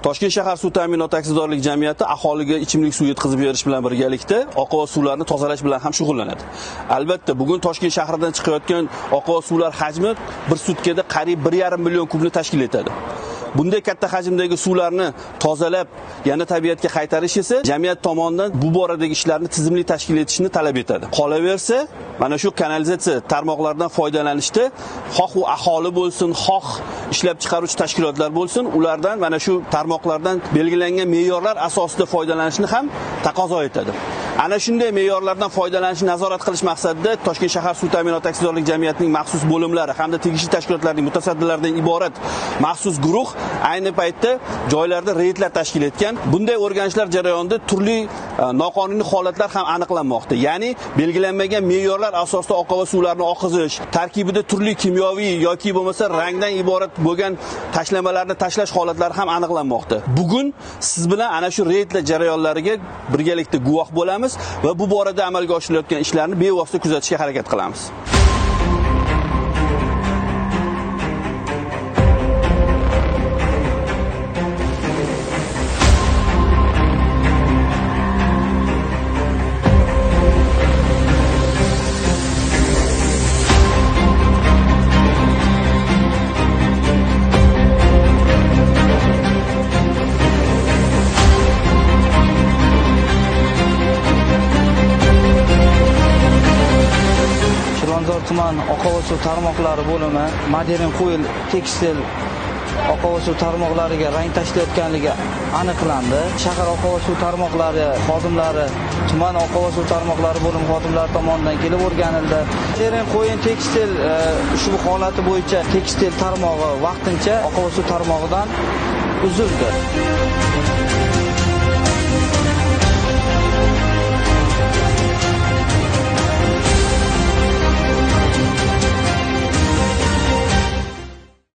Toshkent shahar suv ta'minoti aksiyadorlik jamiyati aholiga ichimlik suv yetkazib berish bilan birgalikda oqova suvlarni tozalash bilan ham shug'ullanadi. Albatta, bugun Toshkent shahridan chiqayotgan oqova suvlar hajmi bir sutkada qariyb 1,5 million kubni tashkil etadi. Bunday katta hajmdagi suvlarni tozalab, yana tabiatga qaytarish esa jamiyat tomonidan bu boradagi ishlarni tizimli tashkil etishni talab etadi. Qolaversa, mana shu kanalizatsiya tarmoqlaridan foydalanishda xoh u aholi bo'lsin, xoh ishlab chiqaruvchi tashkilotlar bo'lsin, ulardan mana shu tarmoqlardan belgilangan me'yorlar asosida foydalanishni ham taqozo etadi. Ana shunday me'yorlardan foydalanishni nazorat qilish maqsadida Toshkent shahar suv ta'minoti aksiyadorlik jamiyatining maxsus bo'limlari hamda tegishli tashkilotlarning mutasaddilaridan iborat maxsus guruh ayni paytda joylarda reydlar tashkil etgan. Bunday o'rganishlar jarayonida turli noqonuniy holatlar ham aniqlanmoqda. Ya'ni belgilanmagan me'yorlar asosida oqova suvlarni oqizish, tarkibida turli kimyoviy yoki bo'lmasa rangdan iborat bo'lgan tashlamalarni tashlash holatlari ham aniqlanmoqda. Bugun siz bilan ana shu reydlar jarayonlariga birgalikda guvoh bo'lamiz va bu borada amalga oshirilayotgan ishlarni bevosita kuzatishga harakat qilamiz. Tuman oqova suv tarmoqlari bo'limi Modern Qo'yil tekstil oqova suv tarmoqlariga rang tashlayotganligi aniqlandi. Shahar oqova suv tarmoqlari xodimlari, tuman oqova suv tarmoqlari bo'limi xodimlari tomonidan kelib o'rganildi. Modern Qo'yil tekstil ushbu holati bo'yicha tekstil tarmog'i vaqtincha oqova suv tarmog'idan uzildi.